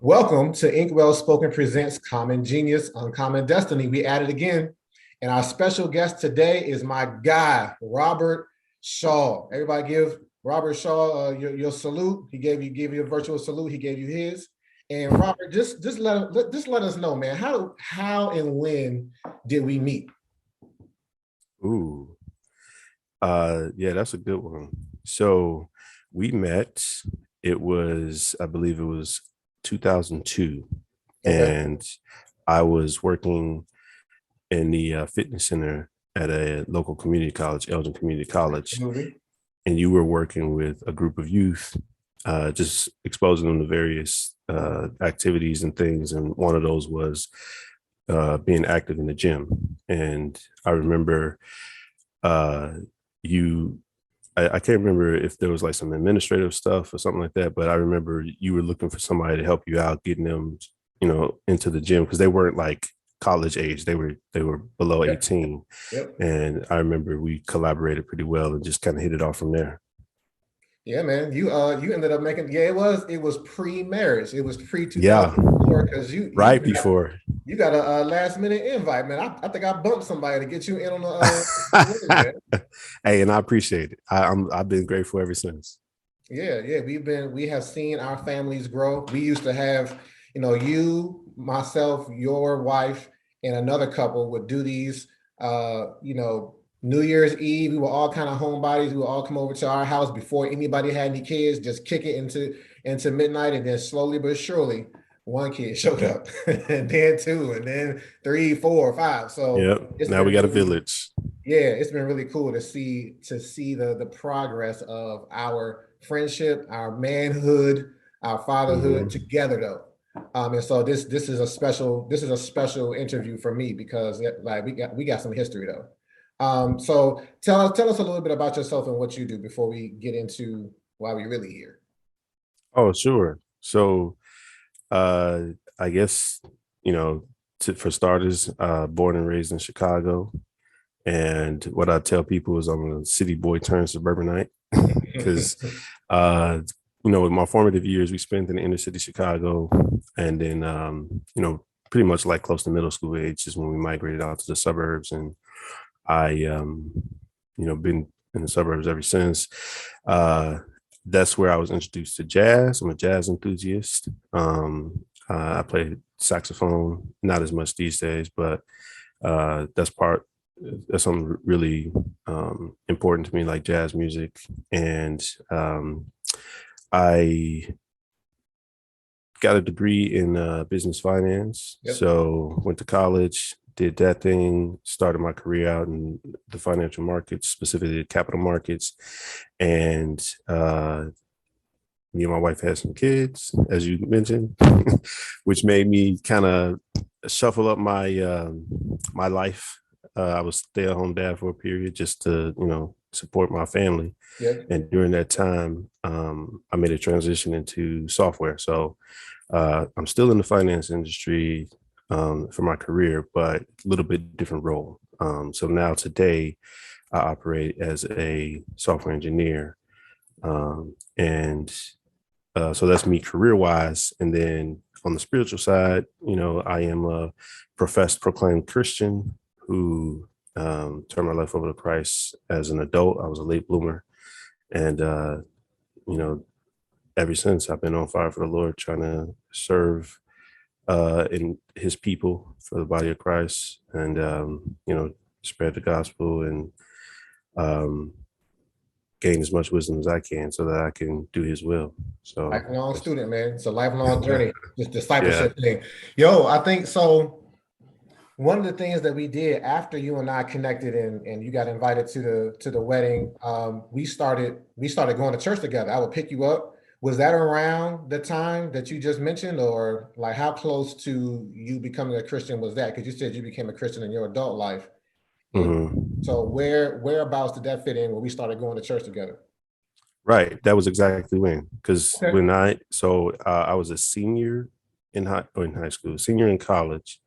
Welcome to Inkwell Spoken Presents Common Genius, Uncommon Destiny. We at it again. And our special guest today is my guy, Robert Shaw. Everybody give Robert Shaw your salute. He gave you a virtual salute. He gave you his. And Robert, just let us know, man, how and when did we meet? Ooh, yeah, that's a good one. So we met, I believe it was 2002, Okay. and I was working in the fitness center at a local community college, Elgin Community College, Movie. and you were working with a group of youth, just exposing them to various activities and things. And one of those was being active in the gym. And I remember uh, you I can't remember if there was like some administrative stuff or something like that, but I remember you were looking for somebody to help you out, getting them, into the gym because they weren't like college age. They were below Yep. 18. Yep. And I remember we collaborated pretty well and just kind of hit it off from there. Yeah, man. You ended up making, yeah, it was pre-marriage. It was Yeah, pre-2004 because right before. you got a last minute invite, man. I think I bumped somebody to get you in on the wedding, man. Hey, and I appreciate it. I've been grateful ever since. Yeah. We have seen our families grow. We used to have, you, myself, your wife, and another couple would do these, New Year's Eve. We were all kind of homebodies. We would all come over to our house before anybody had any kids, just kick it into midnight, and then slowly but surely, one kid showed up, and then two, and then three, four, five. So Yep. it's Now we been got a really, village. yeah, it's been really cool to see the progress of our friendship, our manhood, our fatherhood Mhm. together though. And so this is a special interview for me because like we got some history though. So tell us a little bit about yourself and what you do before we get into why we really here. Oh, sure. So Uh, I guess, you know, for starters, born and raised in Chicago. And what I tell people is I'm a city boy turned suburbanite because, uh, in my formative years, we spent in the inner city Chicago. And then, pretty much like close to middle school age is when we migrated out to the suburbs. And I, been in the suburbs ever since. Uh, that's where I was introduced to jazz. I'm a jazz enthusiast. I play saxophone, not as much these days, but that's something really important to me, like jazz music. And I got a degree in business finance. Yep. So went to college, did that thing, started my career out in the financial markets, specifically the capital markets. And me and my wife had some kids, as you mentioned, which made me kind of shuffle up my life. I was stay-at-home dad for a period just to, support my family. Yep. And during that time, I made a transition into software. So I'm still in the finance industry for my career, but a little bit different role. So now today, I operate as a software engineer, and so that's me career wise. And then on the spiritual side, I am a professed proclaimed Christian who turned my life over to Christ as an adult. I was a late bloomer, and you know, ever since I've been on fire for the Lord, trying to serve in His people for the body of Christ, and spread the gospel and um, gain as much wisdom as I can, so that I can do His will. So, Lifelong student, man. It's a lifelong journey. This yeah. discipleship thing. Yo, I think so. One of the things that we did after you and I connected and you got invited to the wedding, we started going to church together. I would pick you up. Was that around the time that you just mentioned, or like how close to you becoming a Christian was that? Because you said you became a Christian in your adult life, and Mhm. so whereabouts did that fit in when we started going to church together? Right. That was exactly when, because Okay. I was a senior in high school, senior in college.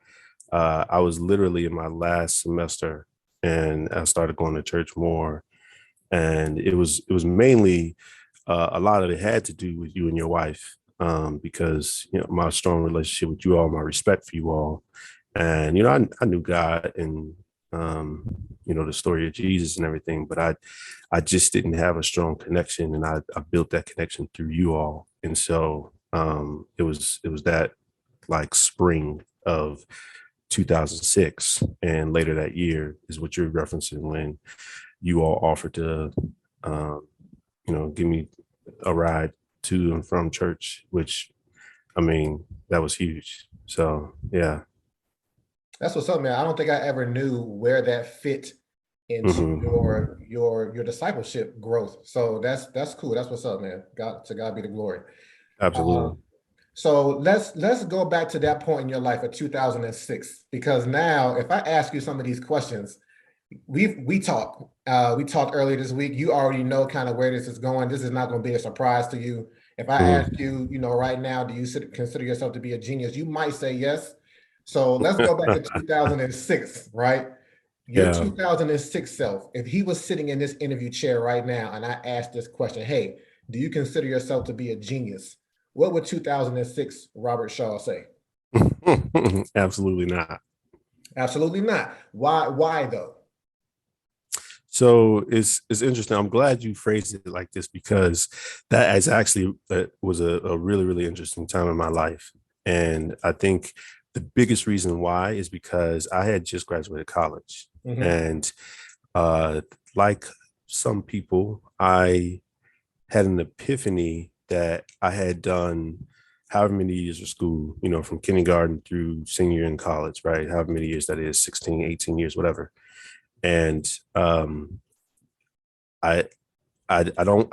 I was literally in my last semester, and I started going to church more. And it was mainly a lot of it had to do with you and your wife. because my strong relationship with you all, my respect for you all, and I knew God and the story of Jesus and everything, but I just didn't have a strong connection, and I built that connection through you all, and so it was that like spring of 2006, and later that year is what you're referencing when you all offered to um, give me a ride to and from church, which I mean that was huge. So yeah. That's what's up, man. I don't think I ever knew where that fit into Hmm. your discipleship growth. So that's cool. That's what's up, man. God be the glory. Um, Absolutely. so let's go back to that point in your life of 2006, because now if I ask you some of these questions, we talked earlier this week. You already know kind of where this is going. This is not going to be a surprise to you. If I ask Hmm. you, right now, do you consider yourself to be a genius? You might say yes. So let's go back to 2006, right? Your Yeah. 2006 self, if he was sitting in this interview chair right now and I asked this question, hey, do you consider yourself to be a genius? What would 2006 Robert Shaw say? Absolutely not. Absolutely not. Why though? So it's interesting. I'm glad you phrased it like this because that is actually was a really really interesting time in my life, and I think the biggest reason why is because I had just graduated college, Hmm. and uh, like some people, I had an epiphany that I had done however many years of school, from kindergarten through senior year in college, right? However many years that is, 16, 18 years, whatever. And I I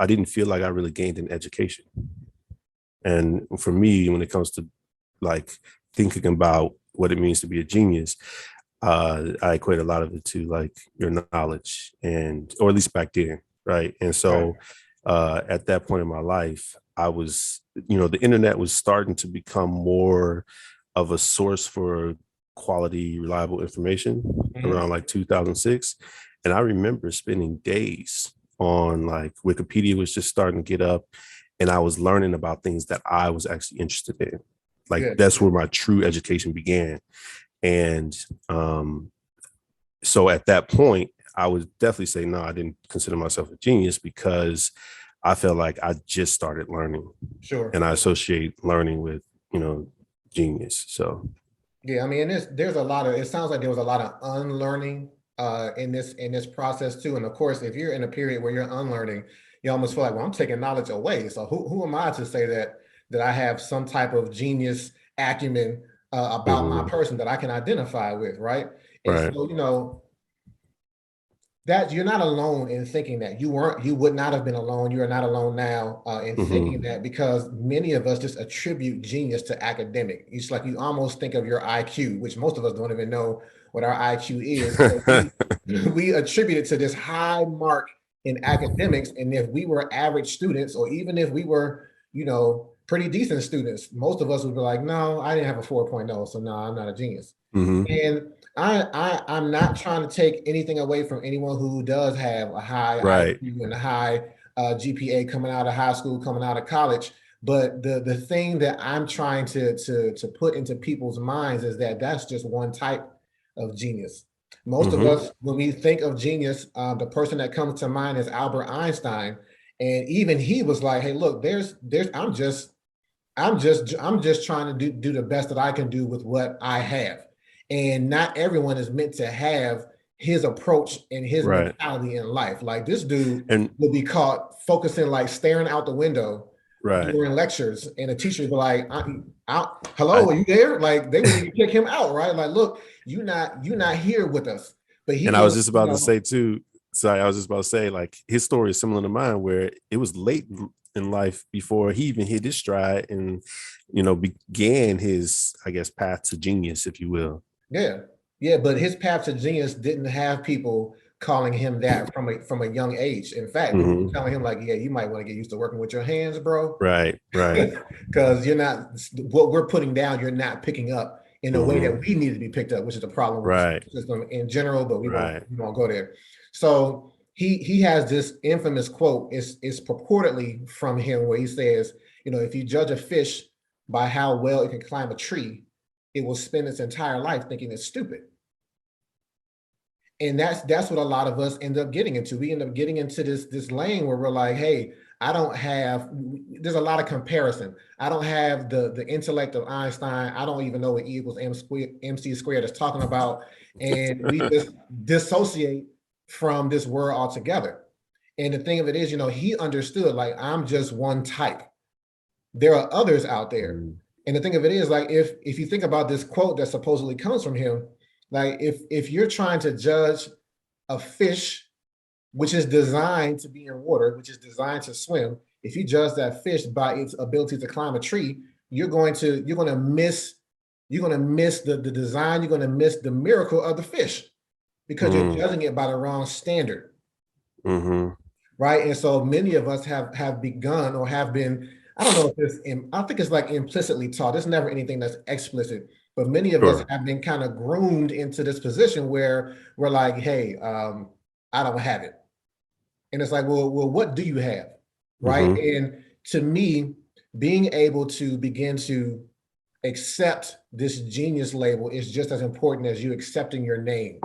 didn't feel like I really gained an education. And for me, when it comes to like thinking about what it means to be a genius, I equate a lot of it to like your knowledge, and or at least back then, right? And Right. so at that point in my life, I was, the internet was starting to become more of a source for quality, reliable information Hmm. around like 2006. And I remember spending days on like Wikipedia was just starting to get up, and I was learning about things that I was actually interested in. Like Good. that's where my true education began. And um, so at that point, I would definitely say, no, I didn't consider myself a genius because I felt like I just started learning, Sure. and I associate learning with, you know, genius. So, Yeah, I mean, there's a lot of, it sounds like there was a lot of unlearning in this process too. And of course, if you're in a period where you're unlearning, you almost feel like, well, I'm taking knowledge away. So who am I to say that I have some type of genius acumen about my mhm, person that I can identify with, right? And right. so, that you're not alone in thinking that. You would not have been alone. You are not alone now in thinking Hmm. that, because many of us just attribute genius to academic. It's like you almost think of your IQ, which most of us don't even know what our IQ is. So we attribute it to this high mark in academics. And if we were average students, or even if we were, pretty decent students, most of us would be like, no, I didn't have a 4.0, so no, I'm not a genius. Hmm. And I'm not trying to take anything away from anyone who does have a high Right. IQ and a high GPA coming out of high school, coming out of college. But the thing that I'm trying to put into people's minds is that that's just one type of genius. Most of Hmm. us, when we think of genius, the person that comes to mind is Albert Einstein, and even he was like, "Hey, look, there's I'm just trying to do the best that I can do with what I have. And not everyone is meant to have his approach and his Right. mentality in life. Like this dude And will be caught focusing, like staring out the window right. during lectures, and the teacher would be like, hello, I are you there? Like they would need to kick him out, right? Like, look, you're not here with us. But he and I will, was just about to say too. Sorry, I was just about to say like his story is similar to mine, where it was late in life before he even hit his stride and began his, I guess, path to genius, if you will. yeah, yeah, but his path to genius didn't have people calling him that from a young age. In fact, people were Hmm. telling him like, "Yeah, you might want to get used to working with your hands, bro, Right. Right. because you're not what we're putting down. You're not picking up in a way that Hmm. we need to be picked up, which is a problem with the Right. school system in general. But we won't Right. we won't go there. So he has this infamous quote. It's purportedly from him where he says, If you judge a fish by how well it can climb a tree, it will spend its entire life thinking it's stupid. And that's what a lot of us end up getting into. We end up getting into this lane where we're like, hey, I don't have, there's a lot of comparison. I don't have the intellect of Einstein. I don't even know what E equals MC squared is talking about. And we just dissociate from this world altogether. And the thing of it is, he understood, like, I'm just one type. There are others out there. And the thing of it is, like, if you think about this quote that supposedly comes from him, like, if you're trying to judge a fish, which is designed to be in water, which is designed to swim, if you judge that fish by its ability to climb a tree, you're going to miss the design, you're going to miss the miracle of the fish because you're judging it by the wrong standard. Right. And so many of us have begun or have been, I don't know if I think it's like implicitly taught. There's never anything that's explicit, but many of us have been kind of groomed into this position where we're like, hey, I don't have it. And it's like, well, what do you have? Right. And to me, being able to begin to accept this genius label is just as important as you accepting your name.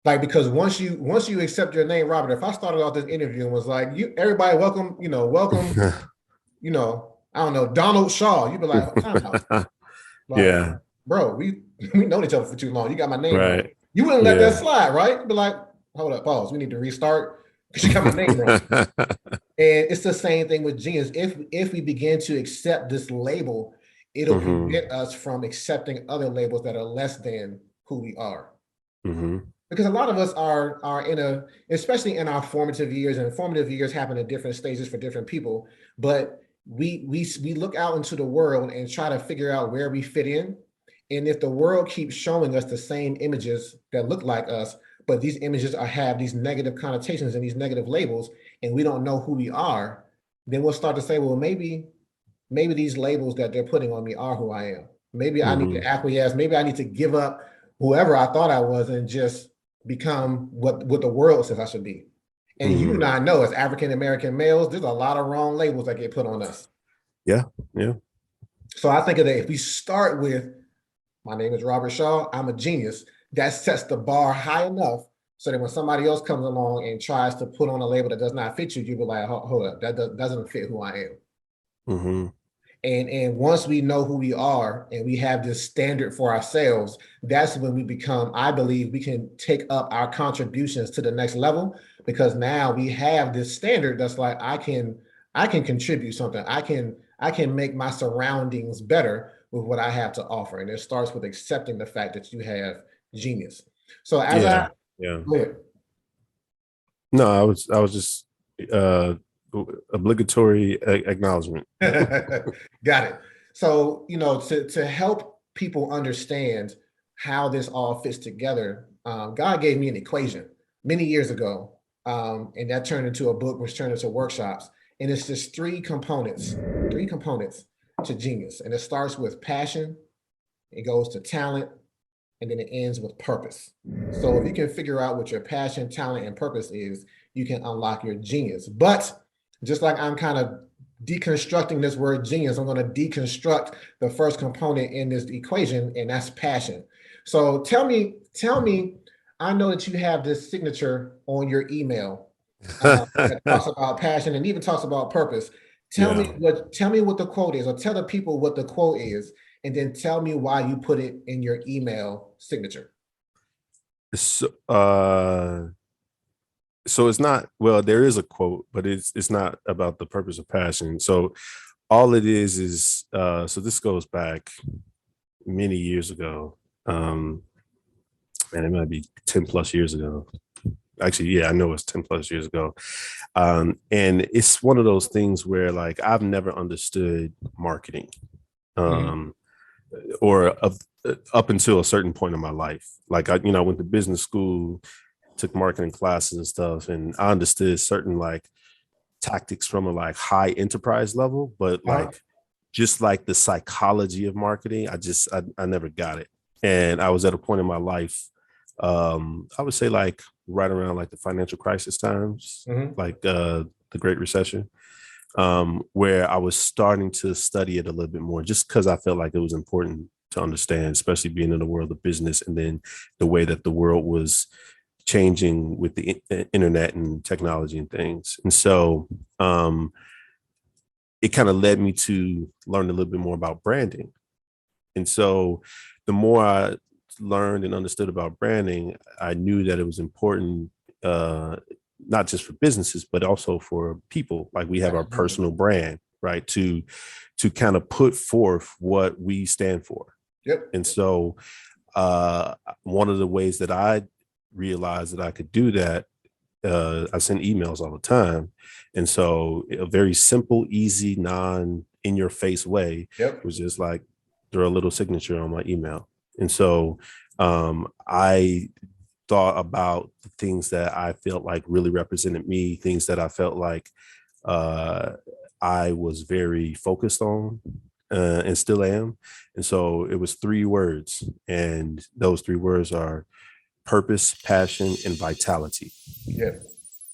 Like, because once you accept your name, Robert, if I started off this interview and was like, everybody welcome, welcome, I don't know, Donald Shaw, you'd be like, time out. Like, yeah, bro, we known each other for too long. You got my name right. wrong. You wouldn't let that slide, right? You'd be like, hold up, pause. We need to restart because you got my name wrong. And it's the same thing with genius. If we begin to accept this label, it'll prevent us from accepting other labels that are less than who we are. Because a lot of us are especially in our formative years, and formative years happen at different stages for different people, but we look out into the world and try to figure out where we fit in. And if the world keeps showing us the same images that look like us, but these images have these negative connotations and these negative labels, and we don't know who we are, then we'll start to say, well, maybe these labels that they're putting on me are who I am. Maybe I need to acquiesce. Maybe I need to give up whoever I thought I was and just become what the world says I should be. And you and I know, as African-American males, there's a lot of wrong labels that get put on us. Yeah. So I think that if we start with, my name is Robert Shaw, I'm a genius, that sets the bar high enough so that when somebody else comes along and tries to put on a label that does not fit you, you'll be like, hold up, that doesn't fit who I am. And once we know who we are and we have this standard for ourselves, that's when we become, I believe, we can take up our contributions to the next level, because now we have this standard that's like, I can contribute something. I can make my surroundings better with what I have to offer. And it starts with accepting the fact that you have genius. So as go ahead. No, I was just obligatory acknowledgement. Got it. So, to help people understand how this all fits together, God gave me an equation many years ago, and that turned into a book, which turned into workshops. And it's just three components to genius. And it starts with passion, it goes to talent, and then it ends with purpose. So if you can figure out what your passion, talent, and purpose is, you can unlock your genius. But just like I'm kind of deconstructing this word genius, I'm going to deconstruct the first component in this equation, and that's passion. So tell me, I know that you have this signature on your email that talks about passion and even talks about purpose. Tell me what the quote is, or tell the people what the quote is, and then tell me why you put it in your email signature. So it's not, well, there is a quote, but it's not about the purpose of passion. So all it is so this goes back many years ago. And it might be 10 plus years ago. Actually, yeah, I know it's 10 plus years ago. And it's one of those things where, like, I've never understood marketing. Or up until a certain point in my life. Like, I went to business school, took marketing classes and stuff, and I understood certain like tactics from a like high enterprise level, but like just like the psychology of marketing, I never got it. And I was at a point in my life, I would say like right around like the financial crisis times, like the Great Recession. where I was starting to study it a little bit more, just because I felt like it was important to understand, especially being in the world of business, and then the way that the world was changing with the internet and technology and things. And so it kind of led me to learn a little bit more about branding. And so the more I learned and understood about branding, I knew that it was important, uh, not just for businesses, but also for people. Like we have our Absolutely. personal brand, right? To kind of put forth what we stand for. Yep. And so one of the ways that I realized that I could do that, I send emails all the time. And so a very simple, easy, non in your face way Yep. was just like throw a little signature on my email. And so I thought about the things that I felt like really represented me, things that I felt like uh, I was very focused on, and still am. And so it was 3 words. And those 3 words are purpose, passion, and vitality. Yeah.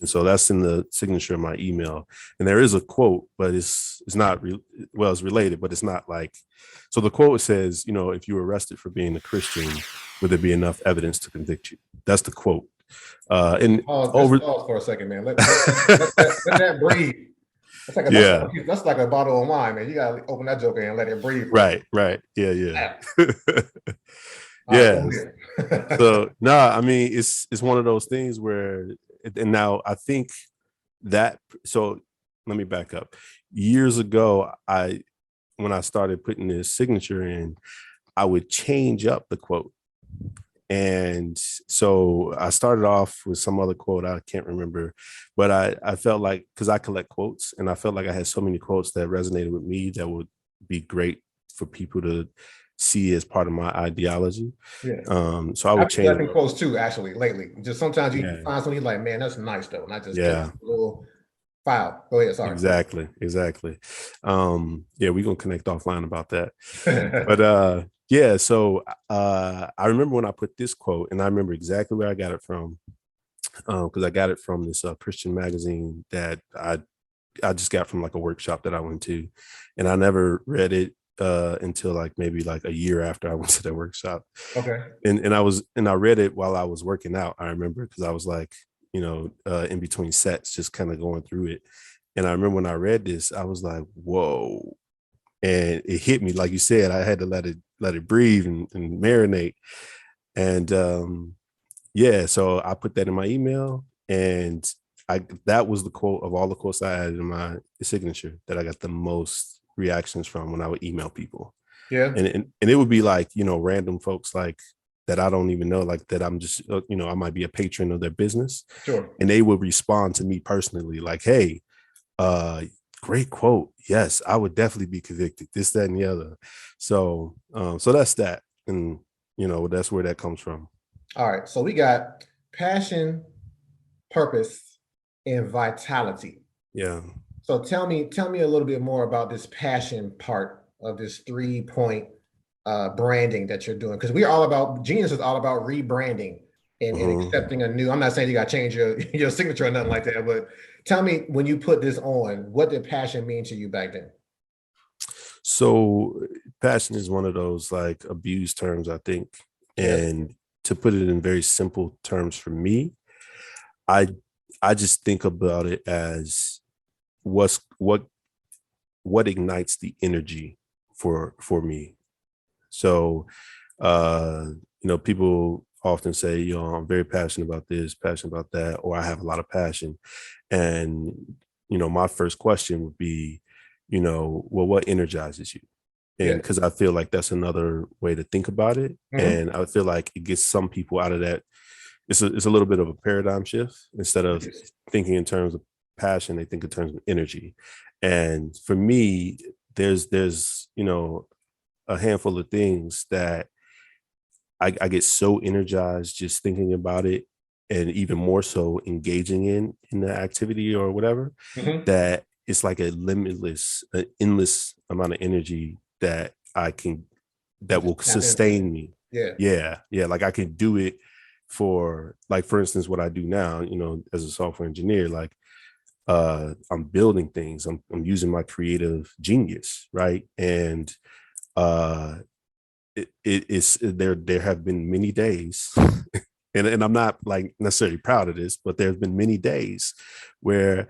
And so that's in the signature of my email. And there is a quote, but it's not well, it's related, but it's not like. So the quote says, you know, if you were arrested for being a Christian, would there be enough evidence to convict you? That's the quote. And Pause, just over. pause for a second, man. Let that breathe. Yeah. That's like a bottle of wine, man. You gotta open that joker and let it breathe for a Right. Right. Yeah. Yeah. minute. All right, go Yeah. ahead. So no, I mean it's one of those things where, and now I think that, so let me back up. Years ago, when I started putting this signature in, I would change up the quote. And so I started off with some other quote, I can't remember, but I felt like, because I collect quotes, and I felt like I had so many quotes that resonated with me that would be great for people to see as part of my ideology. Yeah. So I I've would been change. collecting quotes too, actually, lately. Just sometimes you Yeah. find something you're like, man, that's nice though. And I just take Yeah. a little file. Go ahead, sorry. Exactly. Yeah, we're gonna connect offline about that. But yeah, so I remember when I put this quote, and I remember exactly where I got it from, because I got it from this Christian magazine that I just got from like a workshop that I went to, and I never read it until like maybe like a year after I went to that workshop. Okay. And I read it while I was working out. I remember, because I was like, in between sets, just kind of going through it. And I remember when I read this, I was like, whoa. And it hit me, like you said, I had to let it breathe and marinate. And yeah, so I put that in my email, and that was the quote of all the quotes I added in my signature that I got the most reactions from when I would email people. Yeah. And it would be like, random folks like that I don't even know, like that I'm just, I might be a patron of their business, Sure. and they would respond to me personally like, hey, uh, great quote. Yes, I would definitely be convicted. This, that, and the other. So, so that's that, and that's where that comes from. All right. So we got passion, purpose, and vitality. Yeah. So tell me a little bit more about this passion part of this 3 point branding that you're doing. Because we're all about Genius is all about rebranding and Mhm. accepting a new. I'm not saying you got to change your signature or nothing like that, but tell me when you put this on, what did passion mean to you back then? So passion is one of those like abused terms, I think. Yes. And to put it in very simple terms for me, I I just think about it as what's what ignites the energy for me. So people often say, I'm very passionate about this, passionate about that, or I have a lot of passion. And, my first question would be, well, what energizes you? And Yes. because I feel like that's another way to think about it. Mhm. And I feel like it gets some people out of that. It's a little bit of a paradigm shift. Instead of Yes. thinking in terms of passion, they think in terms of energy. And for me, there's a handful of things that I get so energized just thinking about it, and even more so engaging in the activity or whatever, Mhm. that it's like a limitless, an endless amount of energy that I can, You that just will tap into. sustain me. Yeah. Yeah, like I can do it for, like, for instance, what I do now, as a software engineer. Like I'm building things. I'm using my creative genius, right? And it's there have been many days, and I'm not like necessarily proud of this, but there's been many days where,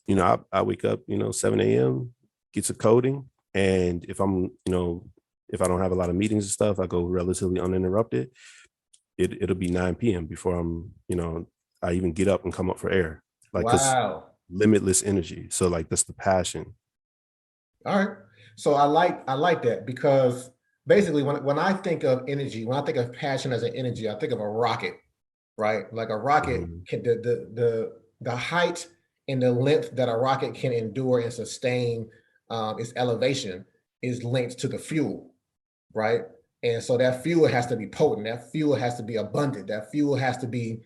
I wake up, 7 a.m., get to coding. And if I don't have a lot of meetings and stuff, I go relatively uninterrupted. It'll be 9 p.m. before I even get up and come up for air. Like, cause Wow. limitless energy. So like that's the passion. All right. So I like that, because basically when I think of energy, when I think of passion as an energy, I think of a rocket, right? Like a rocket Mhm. can the height and the length that a rocket can endure and sustain its elevation is linked to the fuel, right? And so that fuel has to be potent. That fuel has to be abundant. That fuel has to be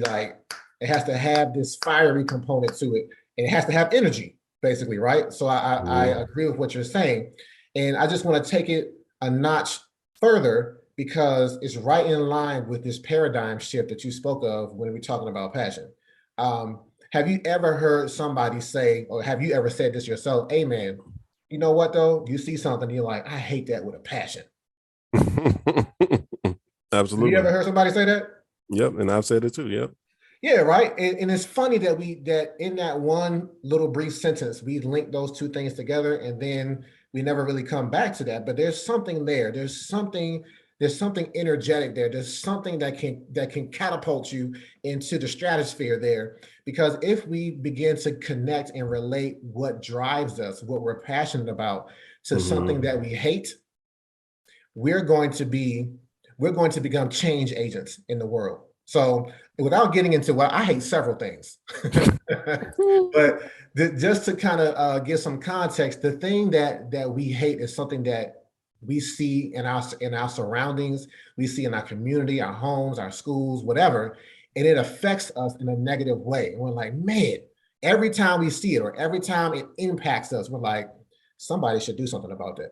like, it has to have this fiery component to it, and it has to have energy, basically, right? So I Mhm. agree with what you're saying, and I just want to take it a notch further, because it's right in line with this paradigm shift that you spoke of when we're talking about passion. Um, have you ever heard somebody say, or have you ever said this yourself? Hey, man, you know what though? You see something, you're like, I hate that with a passion. Have you ever Absolutely. heard somebody say that? Yep. And I've said it too. Yep. Yeah, right. And it's funny that that in that one little brief sentence, we link those two things together, and then we never really come back to that. But there's something there. There's something energetic there. There's something that can catapult you into the stratosphere there. Because if we begin to connect and relate what drives us, what we're passionate about, to something Hmm. that we hate, we're going to be we're going to become change agents in the world. So without getting into what I hate several things, but just to kind of give some context, the thing that we hate is something that we see in our surroundings, we see in our community, our homes, our schools, whatever, and it affects us in a negative way. And we're like, man, every time we see it or every time it impacts us, we're like, somebody should do something about that.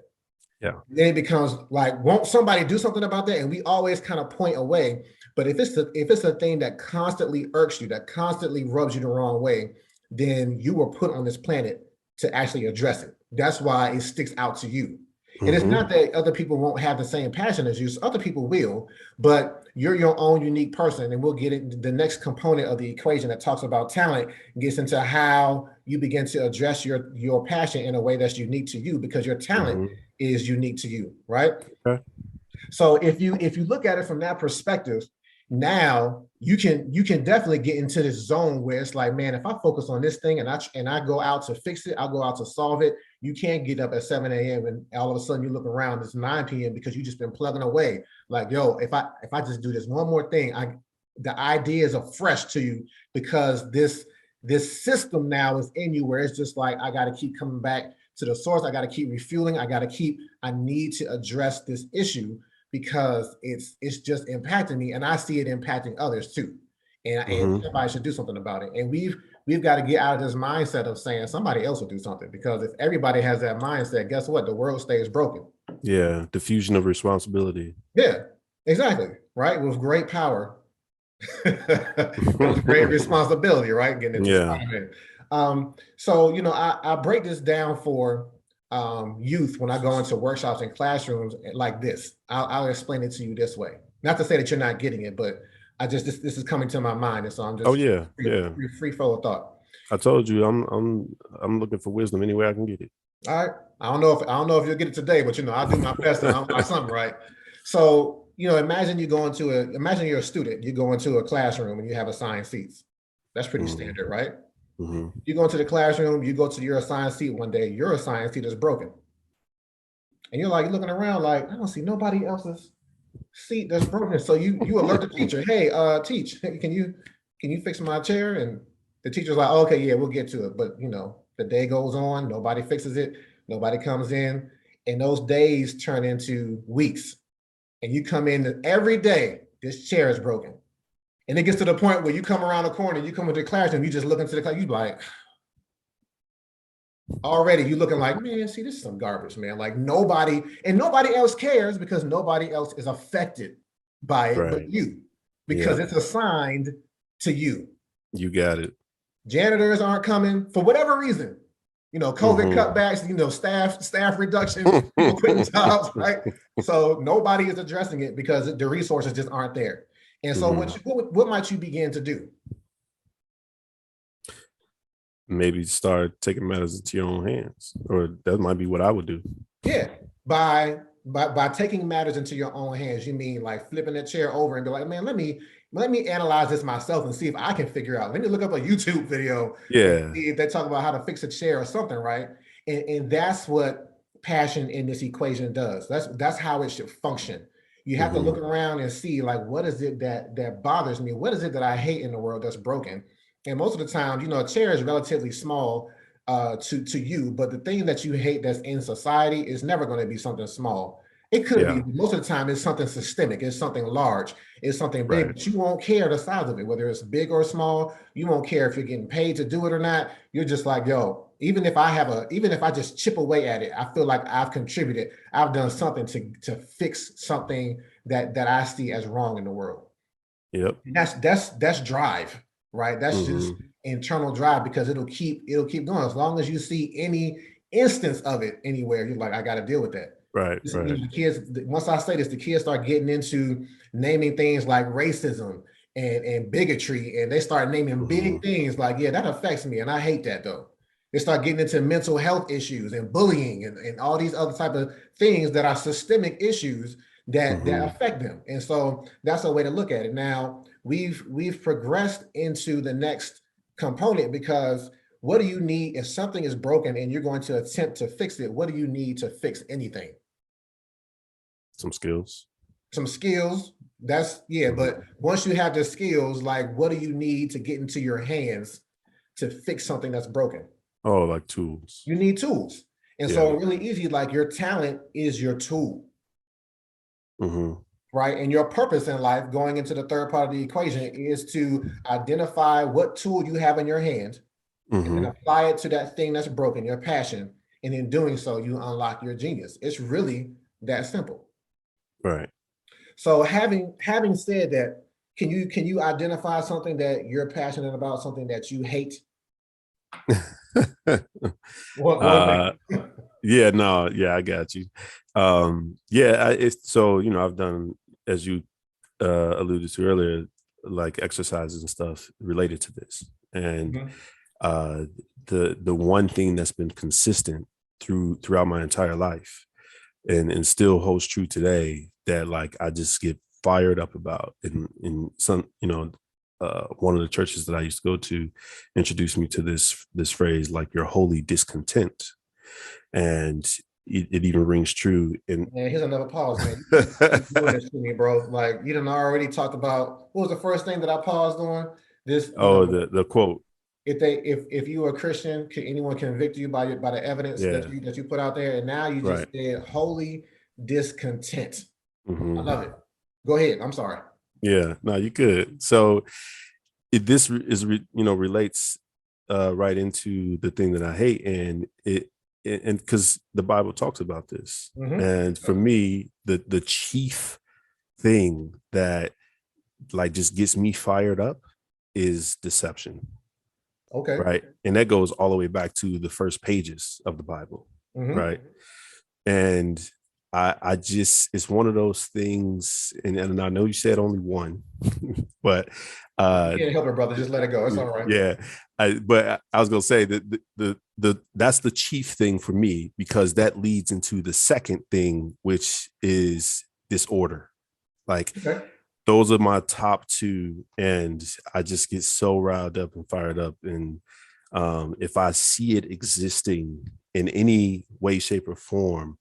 Yeah. Then it becomes like, won't somebody do something about that? And we always kind of point away. But if it's a thing that constantly irks you, that constantly rubs you the wrong way, then you were put on this planet to actually address it. That's why it sticks out to you. And it's not Hmm. that other people won't have the same passion as you. So other people will, but you're your own unique person. And we'll get it. The next component of the equation that talks about talent gets into how you begin to address your passion in a way that's unique to you, because your talent Hmm. is unique to you, right? Okay. So if you look at it from that perspective, now you can definitely get into this zone where it's like, man, if I focus on this thing and I go out to fix it, I'll go out to solve it. You can't get up at 7 a.m. and all of a sudden you look around, it's 9 p.m. because you just been plugging away. Like, yo, if I just do this one more thing, the ideas are fresh to you, because this system now is in you, where it's just like, I got to keep coming back to the source. I got to keep refueling. I need to address this issue, because it's just impacting me, and I see it impacting others too. And Hmm. somebody should do something about it. And we've got to get out of this mindset of saying somebody else will do something, because if everybody has that mindset, guess what? The world stays broken. Yeah. Diffusion of responsibility. Yeah, exactly. Right. With great power comes great responsibility, right? Getting into Yeah. Spider-Man. So I break this down for youth when I go into workshops and classrooms like this. I'll explain it to you this way. Not to say that you're not getting it, but this is coming to my mind, and so I'm Oh just yeah. Yeah. free flow of thought. I told you I'm looking for wisdom anywhere I can get it. All right. I don't know if you'll get it today, but I'll do my best and I'll find something, right? So, imagine you're a student, you go into a classroom and you have assigned seats. That's pretty Hmm. standard, right? Hmm. You go into the classroom, you go to your assigned seat one day, your assigned seat is broken. And you're looking around like, I don't see nobody else's seat that's broken. So you alert the teacher, hey, teach, can you fix my chair? And the teacher's like, oh, okay, yeah, we'll get to it. But the day goes on, nobody fixes it, nobody comes in, and those days turn into weeks. And you come in every day, this chair is broken. And it gets to the point where you come around the corner, you come into the classroom, you just look into the class, you like, already you looking like, man, see, this is some garbage, man. Like nobody else cares, because nobody else is affected by it but Right. you, because Yeah. it's assigned to you. You got it. Janitors aren't coming for whatever reason. COVID cutbacks, staff reduction, people quitting jobs, right? So nobody is addressing it because the resources just aren't there. And so what might you begin to do? Maybe start taking matters into your own hands, or that might be what I would do. Yeah, by taking matters into your own hands, you mean like flipping the chair over and be like, man, let me analyze this myself and see if I can figure out. Let me look up a YouTube video and see if they talk about how to fix a chair or something, right? And that's what passion in this equation does. That's how it should function. You have to look around and see, like, what is it that bothers me? What is it that I hate in the world that's broken? And most of the time, a chair is relatively small to you, but the thing that you hate that's in society is never going to be something small. It could be, most of the time, it's something systemic, it's something large, it's something big, but you won't care the size of it, whether it's big or small. You won't care if you're getting paid to do it or not. You're just like, yo, even if I just chip away at it, I feel like I've contributed, I've done something to fix something that I see as wrong in the world. Yep. And that's drive, right? That's just internal drive, because it'll keep going. As long as you see any instance of it anywhere, you're like, I got to deal with that. Right. The kids, once I say this, the kids start getting into naming things like racism and bigotry, and they start naming big things like, yeah, that affects me, and I hate that though. They start getting into mental health issues and bullying and all these other type of things that are systemic issues that affect them. And so that's a way to look at it. Now we've progressed into the next component, because what do you need if something is broken and you're going to attempt to fix it? What do you need to fix anything? Some skills. That's but once you have the skills, like, what do you need to get into your hands to fix something that's broken? Oh, like tools. You need tools. And so really easy, like, your talent is your tool. Right? And your purpose in life, going into the third part of the equation, is to identify what tool you have in your hand and then apply it to that thing that's broken, your passion. And in doing so, you unlock your genius. It's really that simple. Right. So having said that, can you identify something that you're passionate about, something that you hate? I got you. It's so, I've done, as you alluded to earlier, like exercises and stuff related to this. And the one thing that's been consistent throughout my entire life and still holds true today, that like I just get fired up about in some, one of the churches that I used to go to introduced me to this phrase, like, you're wholly discontent. And it even rings true. And here's another pause, man. You doing this to me, bro. Like, you done already talked about, what was the first thing that I paused on? This. The quote. If you are a Christian, can anyone convict you by the evidence that you put out there? And now you just said holy discontent. I love it. Go ahead. I'm sorry. Yeah, no, you could. So this is relates right into the thing that I hate, and because the Bible talks about this. And for me, the chief thing that like just gets me fired up is deception. Okay. Right. And that goes all the way back to the first pages of the Bible. Right. And I just, it's one of those things, and I know you said only one, but you can't help it, brother. Just let it go. It's all right. Yeah. But I was gonna say that that's the chief thing for me, because that leads into the second thing, which is disorder. Like, those are my top two, and I just get so riled up and fired up. And if I see it existing in any way, shape, or form,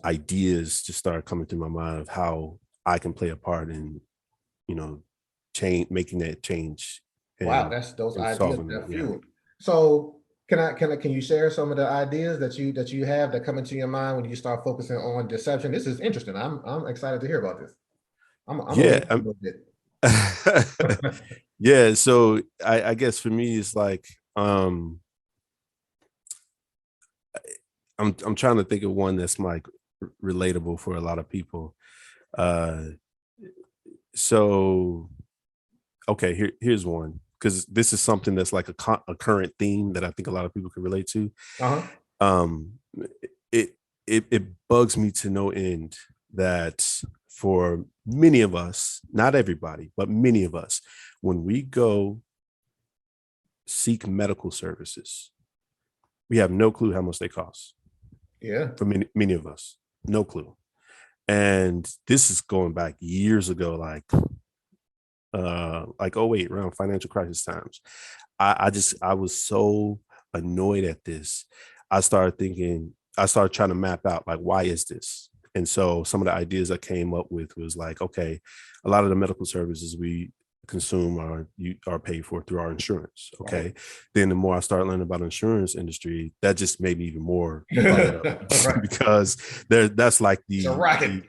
ideas just start coming through my mind of how I can play a part in, making that change. Wow, that's those ideas that fuel. So can you share some of the ideas that you have that come into your mind when you start focusing on deception? This is interesting. I'm excited to hear about this. Yeah. So I guess for me, it's like, I'm trying to think of one that's like relatable for a lot of people. So, okay, here's one. because this is something that's like a current theme that I think a lot of people can relate to. Uh-huh. Um, it it bugs me to no end that for many of us, not everybody, but many of us, when we go seek medical services, we have no clue how much they cost. Yeah. For many of us, no clue. And this is going back years ago, like oh wait, around financial crisis times. I was so annoyed at this. I started trying to map out like, why is this? And so some of the ideas I came up with was like, okay, a lot of the medical services we consume are paid for through our insurance. Okay. Right. Then the more I started learning about the insurance industry, that just made me even more fired up Right. because that's like It's a rocket.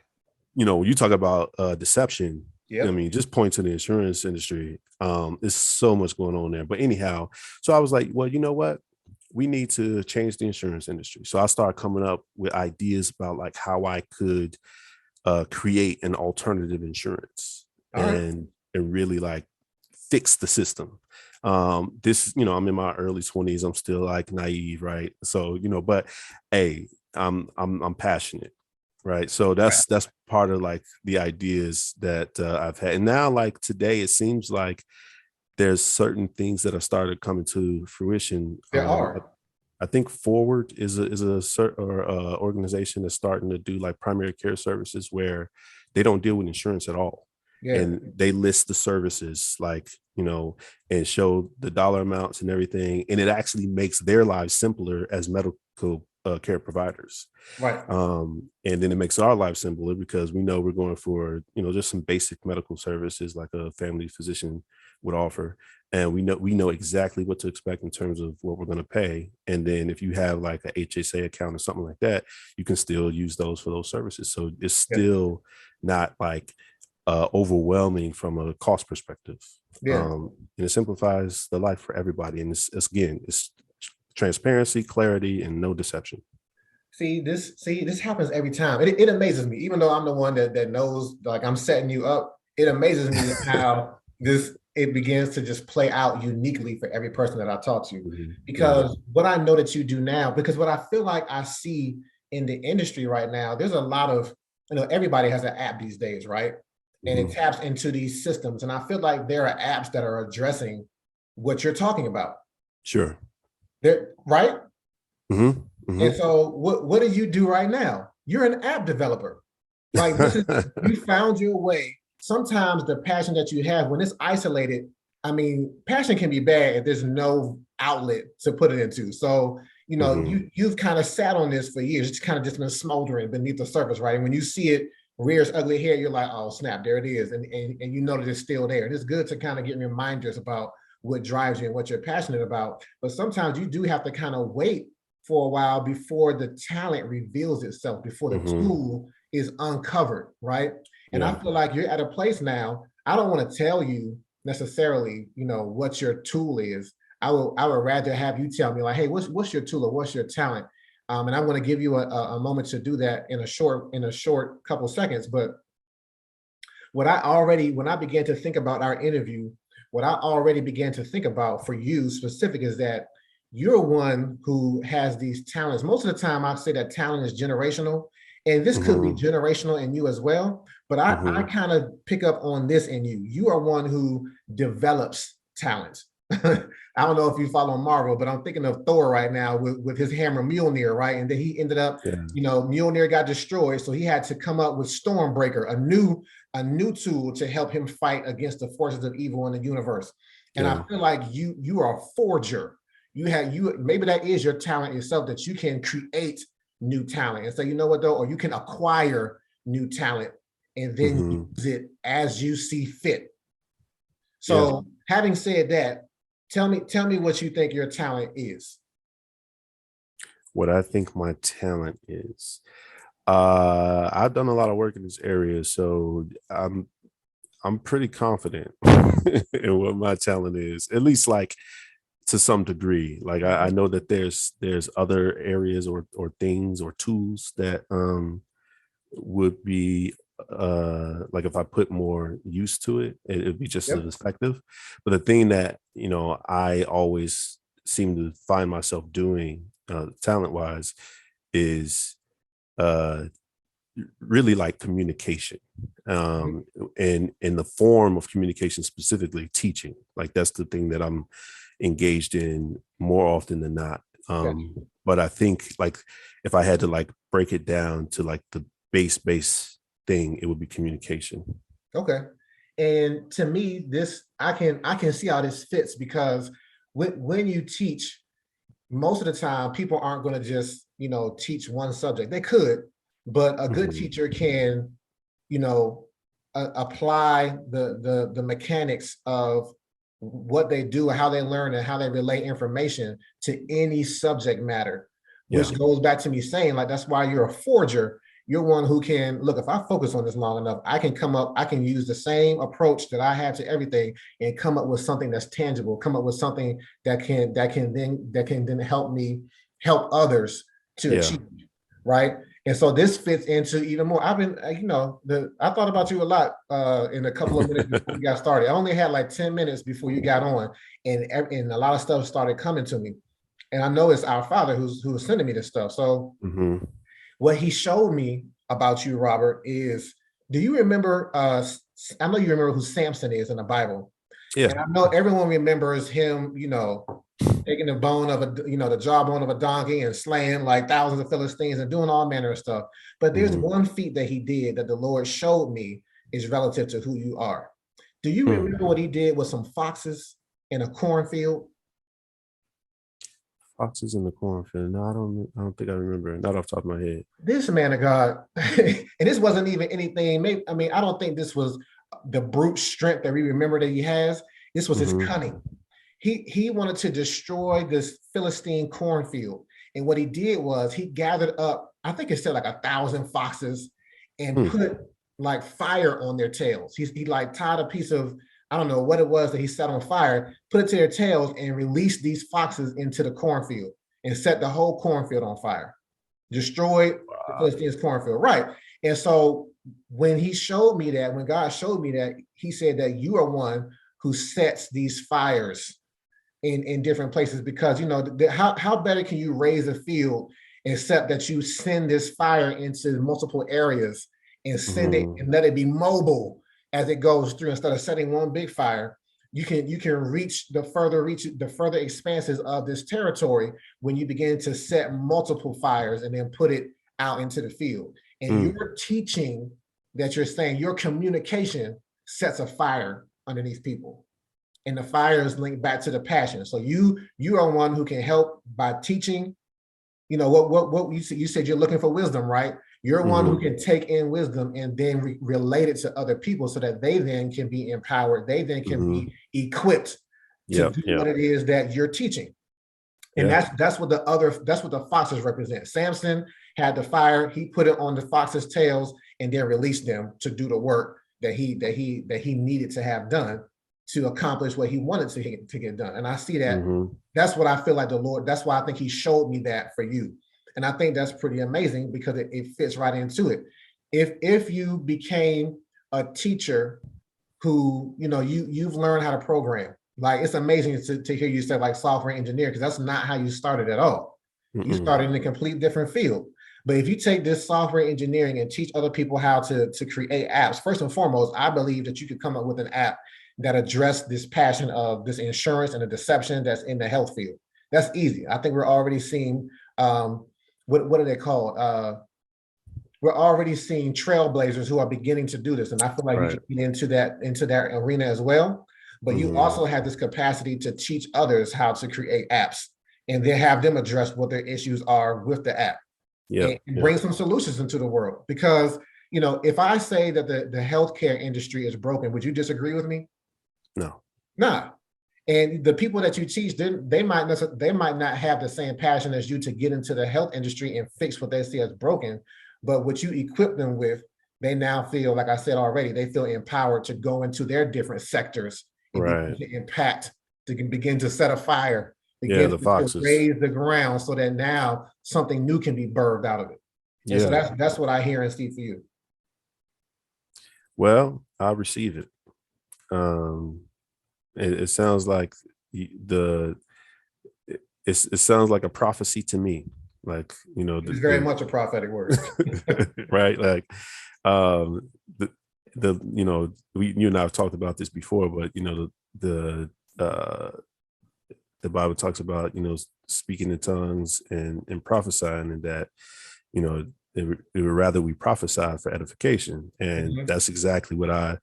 the when you talk about deception, I Yep. mean, just point to the insurance industry. There's so much going on there. But anyhow, so I was like, well, you know what? We need to change the insurance industry. So I started coming up with ideas about like how I could create an alternative insurance All right. and really like fix the system. I'm in my early 20s. I'm still like naive, right? So, but hey, I'm passionate, right? So Right. that's part of like the ideas that I've had. And now, like today, it seems like there's certain things that have started coming to fruition. There are. I think Forward is a organization that's starting to do like primary care services where they don't deal with insurance at all, Yeah. and they list the services like and show the dollar amounts and everything, and it actually makes their lives simpler as medical care providers. Right. And then it makes our lives simpler because we know we're going for just some basic medical services like a family physician would offer, and we know exactly what to expect in terms of what we're going to pay. And then if you have like a HSA account or something like that, you can still use those for those services. So it's Yeah. still not like overwhelming from a cost perspective. Yeah. And it simplifies the life for everybody. And it's transparency, clarity, and no deception. See, this happens every time. It amazes me, even though I'm the one that knows, like I'm setting you up. It amazes me how it begins to just play out uniquely for every person that I talk to. Mhm. Yeah, Because what I know that you do now, because what I feel like I see in the industry right now, there's a lot of, everybody has an app these days, right? And it mhm. taps into these systems. And I feel like there are apps that are addressing what you're talking about. Sure. They're right. Hmm. And Hmm. so what do you do right now? You're an app developer. Like you found your way. Sometimes the passion that you have when it's isolated, I mean, passion can be bad if there's no outlet to put it into. So, Hmm. you've kind of sat on this for years. It's kind of just been smoldering beneath the surface, right? And when you see it rear its ugly head, you're like, oh snap, there it is. And you know that it's still there. And it's good to kind of get reminders about what drives you and what you're passionate about. But sometimes you do have to kind of wait for a while before the talent reveals itself, before the Hmm. tool is uncovered, right? And I Yeah. feel like you're at a place now. I don't want to tell you necessarily, what your tool is. I would rather have you tell me like, hey, what's your tool or what's your talent? And I'm going to give you a moment to do that in a short couple seconds. But when I began to think about our interview, what I already began to think about for you specific is that you're one who has these talents. Most of the time, I say that talent is generational, and this could be Hmm. generational in you as well. But I Hmm. kind of pick up on this in you. You are one who develops talent. I don't know if you follow Marvel, but I'm thinking of Thor right now with his hammer Mjolnir, right? And then he ended up, Yeah. Mjolnir got destroyed, so he had to come up with Stormbreaker, a new tool to help him fight against the forces of evil in the universe. And I Yeah. feel like you are a forger. You maybe that is your talent itself, that you can create new talent and say, you know what though, or you can acquire new talent and then Hmm. use it as you see fit. Yeah. So having said that, tell me what you think your talent is. What I think my talent is. I've done a lot of work in this area, so I'm pretty confident in what my talent is, at least like to some degree. Like I Okay. know that there's other areas or things or tools that would be like if I put more use to it, it'd be just as Yep. effective. But the thing that, I always seem to find myself doing, talent wise, is uh really like communication, Mhm. and in the form of communication, specifically teaching. Like that's the thing that I'm engaged in more often than not. Yes. But I think like if I had to like break it down to like the base thing, it would be communication. Okay. And to me, this I can see how this fits because when you teach, most of the time people aren't going to just teach one subject. They could, but a good Mhm. teacher can you know apply the mechanics of what they do, how they learn, and how they relay information to any subject matter, Yeah. which goes back to me saying, like, that's why you're a forger. You're one who can look, if I focus on this long enough, I can use the same approach that I have to everything and come up with something that's tangible, come up with something that can then help others to Yeah. achieve, right? And so this fits into even more. I've been, I thought about you a lot in a couple of minutes before we got started. I only had like 10 minutes before you got on, and a lot of stuff started coming to me. And I know it's our Father who's sending me this stuff. So Hmm. what he showed me about you, Robert, is, do you remember? I know you remember who Samson is in the Bible, Yeah. and I know everyone remembers him. Taking the bone of the jawbone of a donkey and slaying like thousands of Philistines and doing all manner of stuff. But there's Hmm. one feat that he did that the Lord showed me is relative to who you are. Do you remember what he did with some foxes in a cornfield? Foxes in the cornfield. No, I don't think I remember it. Not off the top of my head. This man of God, and this wasn't even anything. Maybe, I mean, I don't think this was the brute strength that we remember that he has. This was his Hmm. cunning. He wanted to destroy this Philistine cornfield. And what he did was he gathered up, I think it said like 1,000 foxes, and Hmm. put like fire on their tails. He like tied a piece of, I don't know what it was that he set on fire, put it to their tails, and released these foxes into the cornfield and set the whole cornfield on fire, destroyed the Wow. Philistines cornfield. Right. And so when God showed me that, he said that you are one who sets these fires in different places, because how better can you raise a field except that you send this fire into multiple areas and send it Hmm. and let it be mobile as it goes through, instead of setting one big fire. You can reach the further expanses of this territory when you begin to set multiple fires and then put it out into the field. And Hmm. your teaching, that you're saying, your communication sets a fire underneath people, and the fire is linked back to the passion. So you are one who can help by teaching. What you said you're looking for wisdom, right? You're one who Hmm. can take in wisdom and then relate it to other people so that they then can be empowered. They then can Hmm. be equipped to Yep. do what Yep. it is that you're teaching. And Yeah. that's what the foxes represent. Samson had the fire, he put it on the foxes' tails and then released them to do the work that he needed to have done to accomplish what he wanted to get done. And I see that. Hmm. That's what I feel like the Lord, that's why I think he showed me that for you. And I think that's pretty amazing because it fits right into it. If you became a teacher who, you've learned how to program. Like, it's amazing to hear you say like software engineer, because that's not how you started at all. You Hmm. started in a complete different field. But if you take this software engineering and teach other people how to create apps, first and foremost, I believe that you could come up with an app that address this passion of this insurance and the deception that's in the health field. That's easy. I think we're already seeing what are they called? We're already seeing trailblazers who are beginning to do this. And I feel like you Right. can get into that arena as well. But you Hmm. also have this capacity to teach others how to create apps and then have them address what their issues are with the app, and Yep. Yep. bring some solutions into the world. Because, if I say that the healthcare industry is broken, would you disagree with me? No. Nah. And the people that you teach, they might not have the same passion as you to get into the health industry and fix what they see as broken. But what you equip them with, they now feel, like I said already, they feel empowered to go into their different sectors and begin Right. to impact, to begin to set a fire, Yeah. begin The to foxes. raise the ground so that now something new can be birthed out of it. And so Yeah. that's what I hear and see for you. Well, I receive it. Um, it sounds like the it sounds like a prophecy to me. Like, It's very much a prophetic word. right, like um the we you and I have talked about this before, but the the Bible talks about speaking in tongues and prophesying, and that you know it would rather we prophesy for edification, and Mhm. that's exactly what I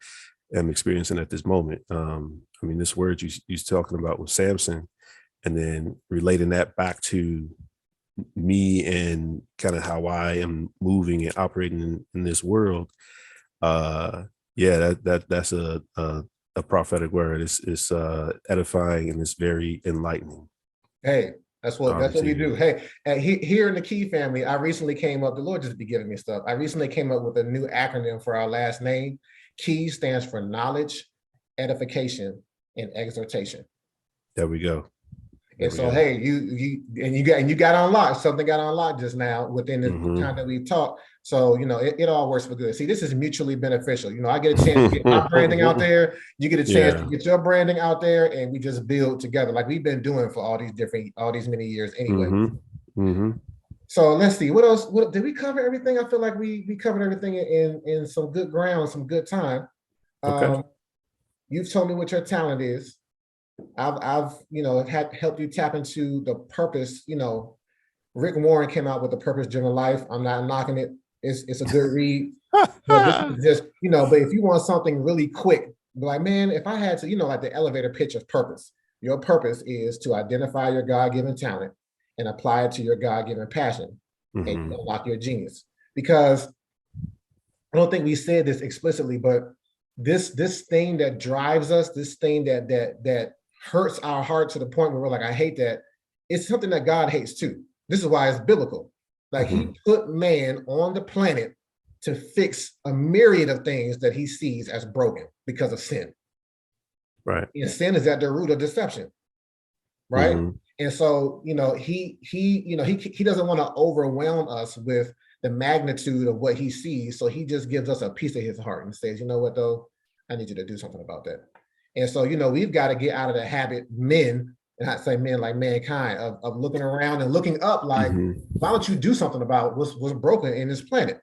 am experiencing at this moment. I mean, this word you talking about with Samson, and then relating that back to me and kind of how I am moving and operating in this world. Uh, yeah, that's a prophetic word. It's edifying, and it's very enlightening. Hey, So I that's what we receive it. do. Hey, here in the Key family, I recently came up. The Lord just be giving me stuff. I recently came up with a new acronym for our last name. Key stands for knowledge, edification, and exhortation. There we go. There And we so, go. hey, you got unlocked. Something got unlocked just now within the time that we've talked. So, it all works for good. See, this is mutually beneficial. I get a chance to get my branding out there. You get a chance to Yeah. get your branding out there, and we just build together like we've been doing for all these many years anyway. hmm hmm So let's see what else. What did we cover? Everything. I feel like we covered everything in some good ground, some good time. Okay. Um, you've told me what your talent is. I've had helped you tap into the purpose. Rick Warren came out with the purpose driven life. I'm not knocking it. It's a good read. But this is just, but if you want something really quick, be like, man, if I had to, like the elevator pitch of purpose, your purpose is to identify your God-given talent and apply it to your God-given passion and hmm unlock your genius. Because I don't think we said this explicitly, but this thing that drives us, this thing that hurts our heart to the point where we're like, I hate that. It's something that God hates too. This is why it's biblical. Like he hmm put man on the planet to fix a myriad of things that he sees as broken because of sin. Right. And sin is at the root of deception, right? hmm And so, he doesn't want to overwhelm us with the magnitude of what he sees. So he just gives us a piece of his heart and says, you know what, though, I need you to do something about that. And so, we've got to get out of the habit, men, and I say men like mankind, of looking around and looking up like, hmm why don't you do something about what's broken in this planet?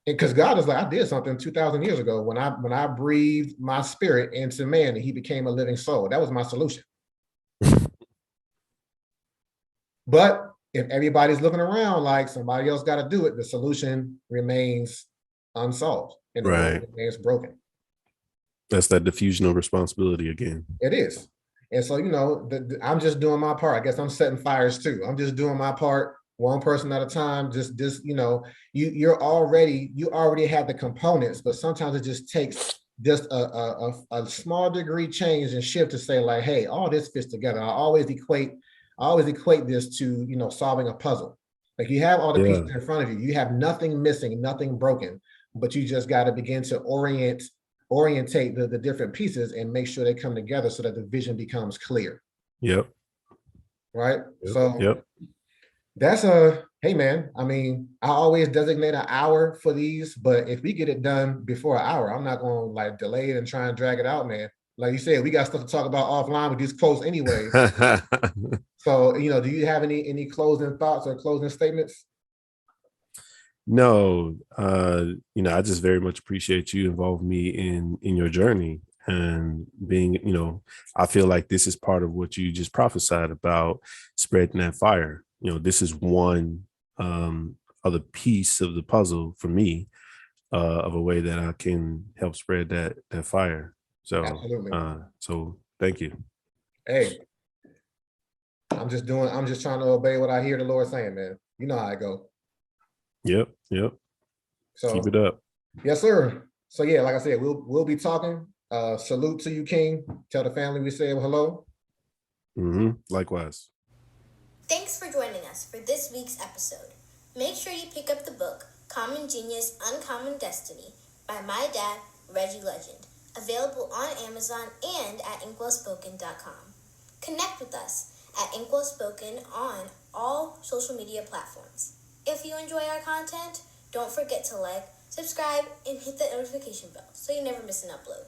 Because God is like, I did something 2,000 years ago when I breathed my spirit into man and he became a living soul. That was my solution. But if everybody's looking around like somebody else got to do it, the solution remains unsolved and the world Right. remains broken. That's that diffusion of responsibility again. It is. And so, I'm just doing my part. I guess I'm setting fires too. I'm just doing my part, one person at a time. Just, you already had the components, but sometimes it just takes just a small degree change and shift to say like, hey, all this fits together. I always equate this to, solving a puzzle. Like you have all the pieces Yeah. in front of you. You have nothing missing, nothing broken, but you just got to begin to orientate the different pieces and make sure they come together so that the vision becomes clear. Yep. Right. Yep. So Yep. that's a hey man. I mean, I always designate an hour for these, but if we get it done before an hour, I'm not gonna like delay it and try and drag it out, man. Like you said, we got stuff to talk about offline with these quotes anyway. So, do you have any closing thoughts or closing statements? No, I just very much appreciate you involving me in your journey and being, I feel like this is part of what you just prophesied about spreading that fire. This is one other piece of the puzzle for me of a way that I can help spread that fire. Absolutely. So thank you. Hey, I'm just trying to obey what I hear the Lord saying, man. You know how I go. Yep, yep. Keep it So up. yes, sir. So yeah, like I said, we'll be talking. Salute to you, King. Tell the family we say hello. Likewise. Thanks for joining us for this week's episode. Make sure you pick up the book Common Genius, Uncommon Destiny by my dad, Reggie Legend, available on Amazon and at inkwellspoken.com. Connect with us at Inkwellspoken on all social media platforms. If you enjoy our content, don't forget to like, subscribe, and hit the notification bell so you never miss an upload.